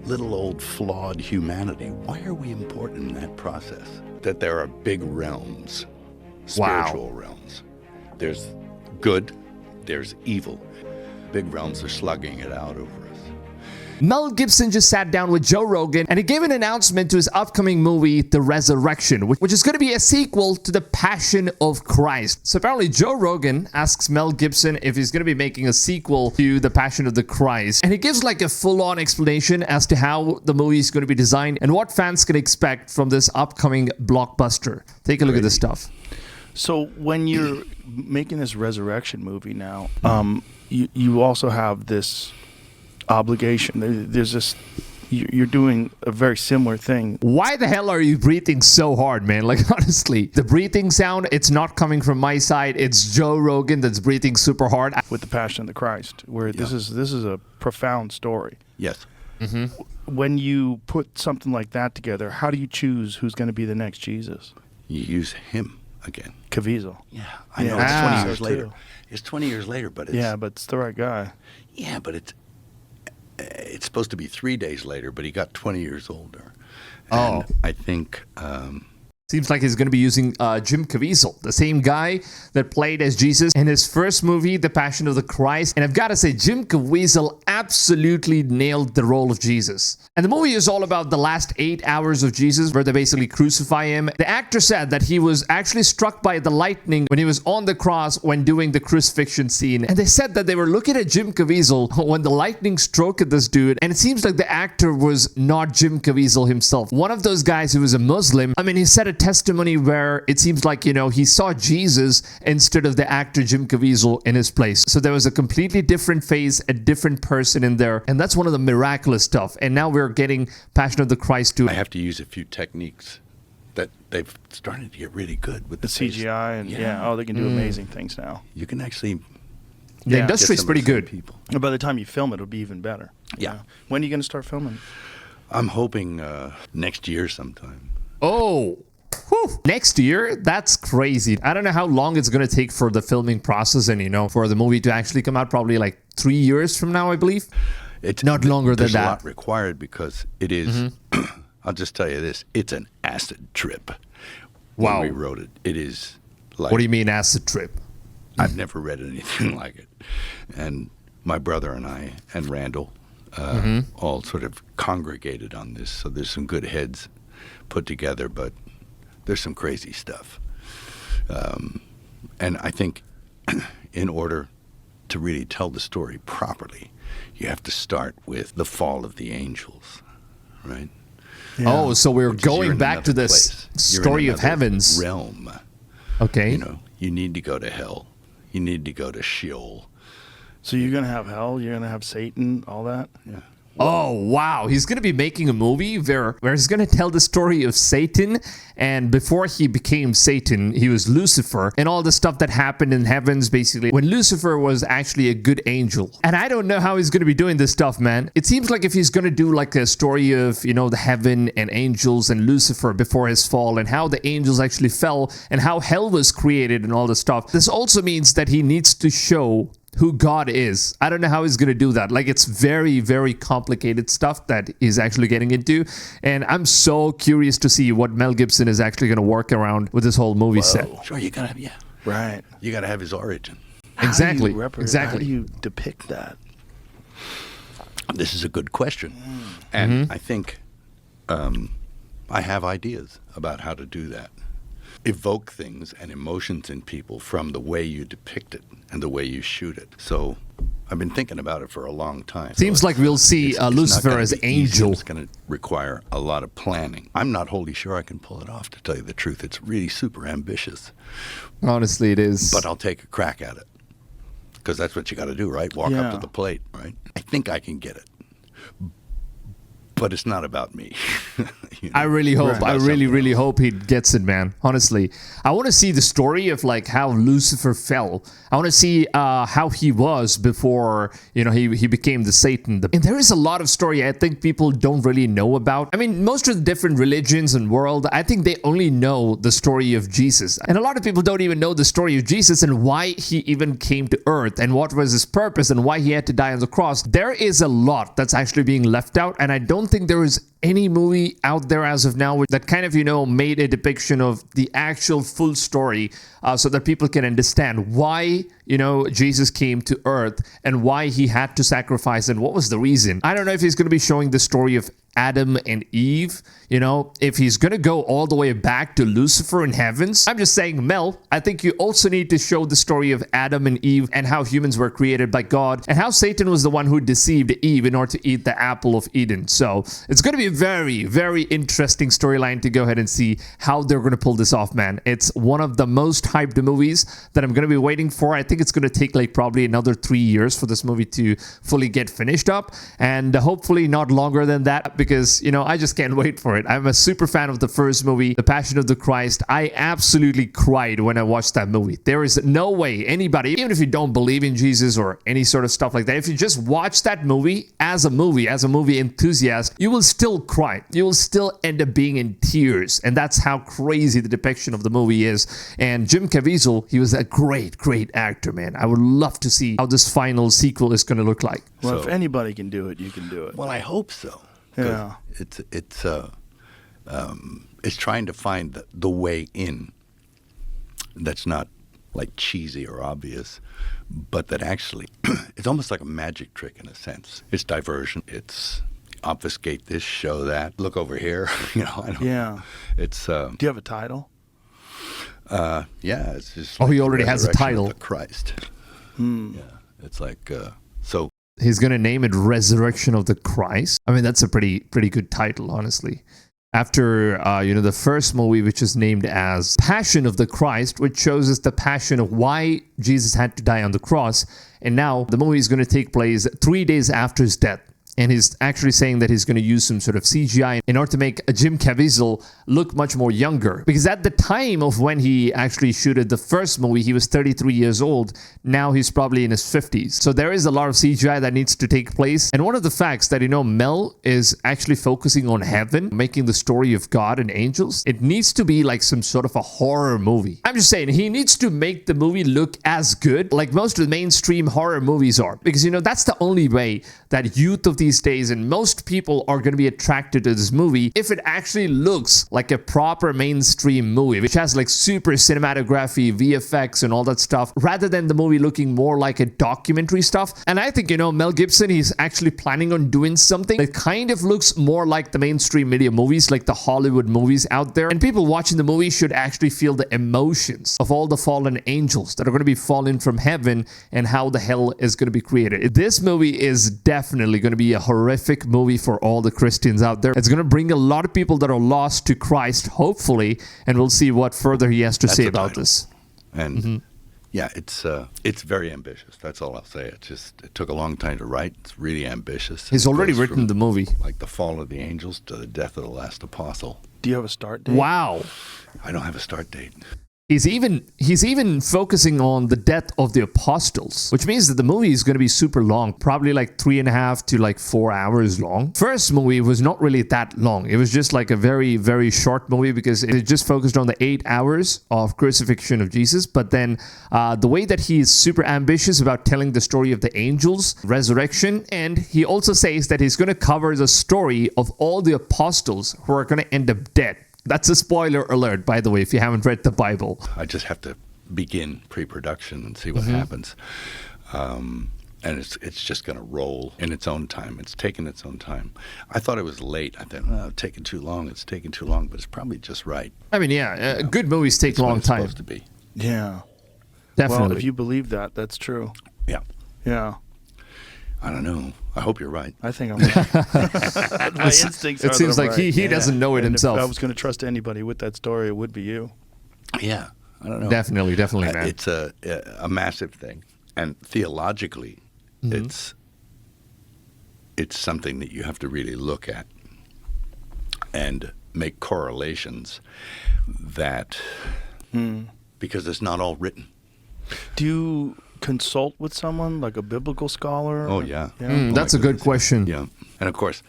little old flawed humanity. Why are we important in that process? That there are big realms, spiritual realms. There's good, there's evil. Big realms are slugging it out over us. Mel Gipson just sat down with Joe Rogan and he gave an announcement to his upcoming movie, The Resurrection, which is going to be a sequel to The Passion of Christ. So apparently Joe Rogan asks Mel Gipson if he's going to be making a sequel to The Passion of the Christ. And he gives like a full-on explanation as to how the movie is going to be designed and what fans can expect from this upcoming blockbuster. Take a look at this stuff. So when you're making this resurrection movie now, you also have this obligation. There's this, you're doing a very similar thing. Why the hell are you breathing so hard, man? Like, honestly, the breathing sound, it's not coming from my side. It's Joe Rogan that's breathing super hard. With the Passion of the Christ, where this is a profound story. Yes. When you put something like that together, how do you choose who's going to be the next Jesus? You use him again. Caviezel. Yeah, I know. It's 20 years later. It's 20 years later, but it's... Yeah, but it's the right guy. Yeah, but it's supposed to be 3 days later, but he got 20 years older. And I think... Seems like he's going to be using Jim Caviezel, the same guy that played as Jesus in his first movie, The Passion of the Christ. And I've got to say, Jim Caviezel absolutely nailed the role of Jesus. And the movie is all about the last 8 hours of Jesus, where they basically crucify him. The actor said that he was actually struck by the lightning when he was on the cross when doing the crucifixion scene. And they said that they were looking at Jim Caviezel when the lightning struck at this dude. And it seems like the actor was not Jim Caviezel himself. One of those guys who was a Muslim, I mean, he said a testimony where it seems like, you know, he saw Jesus instead of the actor Jim Caviezel in his place. So there was a completely different face, a different person in there. And that's one of the miraculous stuff. And now we're getting Passion of the Christ too. I have to use a few techniques that they've started to get really good with The CGI and they can do amazing things now. You can actually... The industry's pretty good. People. And by the time you film it, it'll be even better. Yeah. When are you going to start filming? I'm hoping next year sometime. Oh, whew. Next year? That's crazy. I don't know how long it's going to take for the filming process and, you know, for the movie to actually come out. Probably like 3 years from now, I believe. It's not longer than that. There's a lot required because it is, I'll just tell you this, it's an acid trip. Wow. When we wrote it, it is like... What do you mean acid trip? I've never read anything like it. And my brother and I and Randall all sort of congregated on this. So there's some good heads put together, but there's some crazy stuff. And I think in order to really tell the story properly, you have to start with the fall of the angels, right? Yeah. Oh, so we're going back to this story of heavens realm. Okay. You know, you need to go to hell. You need to go to Sheol. So you're going to have hell? You're going to have Satan? All that? Yeah. Oh, wow. He's going to be making a movie where he's going to tell the story of Satan. And before he became Satan, he was Lucifer. And all the stuff that happened in heavens, basically, when Lucifer was actually a good angel. And I don't know how he's going to be doing this stuff, man. It seems like if he's going to do like a story of, you know, the heaven and angels and Lucifer before his fall and how the angels actually fell and how hell was created and all this stuff. This also means that he needs to show who God is. I don't know how he's going to do that. Like, it's very, very complicated stuff that he's actually getting into. And I'm so curious to see what Mel Gipson is actually going to work around with this whole movie set. Sure, you got to, Right. You got to have his origin. Exactly. How do you depict that? This is a good question. And I think I have ideas about how to do that. Evoke things and emotions in people from the way you depict it and the way you shoot it. So I've been thinking about it for a long time. Seems like we'll see Lucifer as angel. It's going to require a lot of planning. I'm not wholly sure I can pull it off, to tell you the truth. It's really super ambitious. Honestly, it is. But I'll take a crack at it. Because that's what you got to do, right? Walk up to the plate, right? I think I can get it. But it's not about me. You know? I really hope. I really hope he gets it, man. Honestly, I want to see the story of like how Lucifer fell. I want to see how he was before, you know, he became the Satan. And there is a lot of story I think people don't really know about. I mean, most of the different religions and world, I think they only know the story of Jesus. And a lot of people don't even know the story of Jesus and why he even came to earth and what was his purpose and why he had to die on the cross. There is a lot that's actually being left out, and I don't think think there is any movie out there as of now that kind of, made a depiction of the actual full story so that people can understand why, Jesus came to earth and why he had to sacrifice and what was the reason. I don't know if he's going to be showing the story of Adam and Eve, if he's going to go all the way back to Lucifer in heavens. I'm just saying, Mel, I think you also need to show the story of Adam and Eve and how humans were created by God and how Satan was the one who deceived Eve in order to eat the apple of Eden. So it's going to be a very, very interesting storyline to go ahead and see how they're going to pull this off, man. It's one of the most hyped movies that I'm going to be waiting for. I think it's going to take like probably another 3 years for this movie to fully get finished up, and hopefully not longer than that, because, I just can't wait for it. I'm a super fan of the first movie, The Passion of the Christ. I absolutely cried when I watched that movie. There is no way anybody, even if you don't believe in Jesus or any sort of stuff like that, if you just watch that movie as a movie enthusiast, you will still cry. You will still end up being in tears. And that's how crazy the depiction of the movie is. And Jim Caviezel, he was a great, great actor, man. I would love to see how this final sequel is going to look like. Well, if anybody can do it, you can do it. Well, I hope so. Yeah. It's trying to find the way in that's not like cheesy or obvious, but that actually it's almost like a magic trick in a sense. It's diversion. It's obfuscate this, show that, look over here. I don't know. It's. Do you have a title? Yeah, it's just. Oh, he already has a title. Of the Christ. Yeah, it's like so. He's going to name it Resurrection of the Christ. I mean, that's a pretty good title, honestly. After, the first movie, which is named as Passion of the Christ, which shows us the passion of why Jesus had to die on the cross. And now the movie is going to take place 3 days after his death. And he's actually saying that he's going to use some sort of CGI in order to make Jim Caviezel look much more younger. Because at the time of when he actually shooted the first movie, he was 33 years old. Now he's probably in his 50s. So there is a lot of CGI that needs to take place. And one of the facts that, Mel is actually focusing on heaven, making the story of God and angels. It needs to be like some sort of a horror movie. I'm just saying, he needs to make the movie look as good like most of the mainstream horror movies are. Because, that's the only way that youth of these days and most people are going to be attracted to this movie if it actually looks like a proper mainstream movie, which has like super cinematography, VFX and all that stuff, rather than the movie looking more like a documentary stuff. And I think, Mel Gipson, he's actually planning on doing something that kind of looks more like the mainstream media movies, like the Hollywood movies out there. And people watching the movie should actually feel the emotions of all the fallen angels that are going to be fallen from heaven and how the hell is going to be created. This movie is definitely going to be a horrific movie for all the Christians out there. It's going to bring a lot of people that are lost to Christ, hopefully, and we'll see what further he has to say about this. And yeah, it's very ambitious. That's all I'll say. It took a long time to write. It's really ambitious. He's already written the movie. Like the fall of the angels to the death of the last apostle. Do you have a start date? Wow. I don't have a start date. He's even focusing on the death of the apostles, which means that the movie is going to be super long, probably like 3.5 to like 4 hours long. First movie was not really that long. It was just like a very, very short movie because it just focused on the 8 hours of crucifixion of Jesus. But then the way that he is super ambitious about telling the story of the angels, resurrection, and he also says that he's going to cover the story of all the apostles who are going to end up dead. That's a spoiler alert, by the way, if you haven't read the Bible. I just have to begin pre-production and see what happens. And it's just going to roll in its own time. It's taking its own time. I thought it was late. I thought, it's taking too long. It's taking too long, but it's probably just right. I mean, yeah, good movies take a long time. It's supposed to be. Yeah. Definitely. Well, if you believe that, that's true. Yeah. Yeah. I don't know. I hope you're right. I think I'm right. My instincts are It seems that I'm like right. he doesn't know it And himself. If I was going to trust anybody with that story, it would be you. Yeah. I don't know. Definitely, man. It's a massive thing. And theologically, it's something that you have to really look at and make correlations that, because it's not all written. Do you consult with someone, like a biblical scholar? Oh, yeah. That's a good question. Yeah. And of course,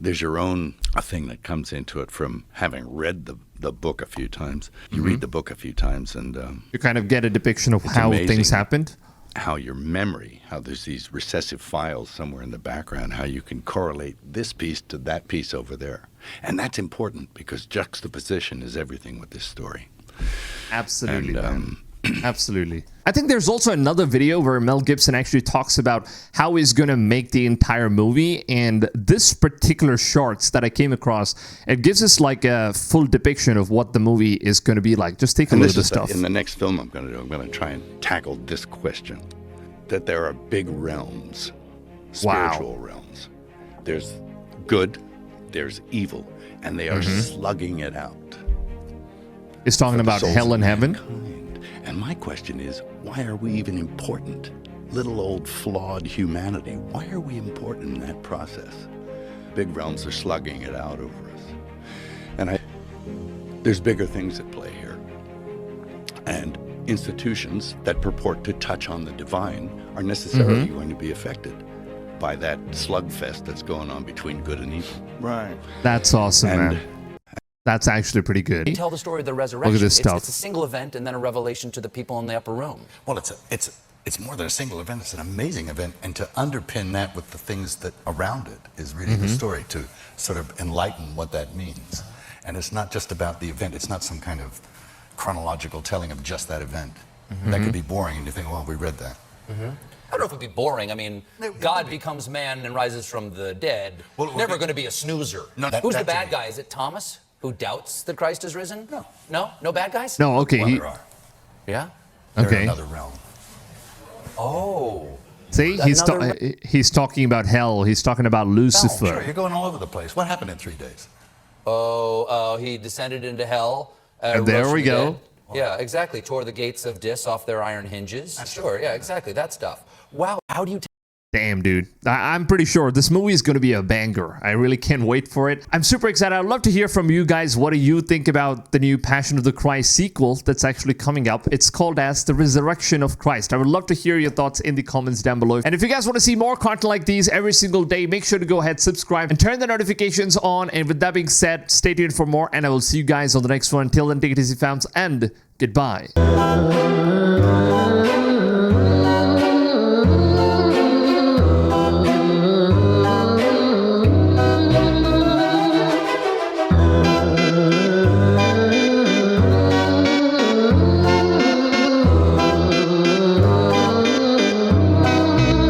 there's your own thing that comes into it from having read the book a few times. You read the book a few times and You kind of get a depiction of how amazing. things happened. how your memory, how there's these recessive files somewhere in the background, how you can correlate this piece to that piece over there. And that's important because juxtaposition is everything with this story. Absolutely, And, man. Absolutely. I think there's also another video where Mel Gibson actually talks about how he's going to make the entire movie. And this particular shorts that I came across, it gives us like a full depiction of what the movie is going to be like. Just take a look at the stuff. In the next film I'm going to do, I'm going to try and tackle this question. That there are big realms, spiritual realms. There's good, there's evil, and they are slugging it out. He's talking about hell and heaven. Mankind. And my question is, why are we even important? Little old flawed humanity, why are we important in that process? Big realms are slugging it out over us. And there's bigger things at play here. And institutions that purport to touch on the divine are necessarily going to be affected by that slugfest that's going on between good and evil. Right. That's awesome, man. That's actually pretty good. Tell the story of the resurrection. Look at this stuff. It's a single event and then a revelation to the people in the upper room. Well, it's more than a single event. It's an amazing event. And to underpin that with the things that around it is really the story, to sort of enlighten what that means. And it's not just about the event. It's not some kind of chronological telling of just that event. That could be boring, and you think, well, we read that. I don't know if it'd be boring. I mean, God becomes man and rises from the dead. Never going to be a snoozer. No, Who's the bad guy? Is it Thomas, who doubts that Christ has risen? No. No? No bad guys? No, okay. Well, there are. Yeah? They're Okay. in another realm. Oh. See, he's talking about hell. He's talking about Lucifer. Sure, you're going all over the place. What happened in 3 days? Oh, he descended into hell. And there rose we from the go. dead. Yeah, exactly. Tore the gates of Dis off their iron hinges. Sure, yeah, exactly. That stuff. Wow, how do you Damn, dude. I'm pretty sure this movie is going to be a banger. I really can't wait for it. I'm super excited. I'd love to hear from you guys. What do you think about the new Passion of the Christ sequel that's actually coming up? It's called as The Resurrection of Christ. I would love to hear your thoughts in the comments down below. And if you guys want to see more content like these every single day, make sure to go ahead, subscribe, and turn the notifications on. And with that being said, stay tuned for more, and I will see you guys on the next one. Until then, take it easy, fams, and goodbye.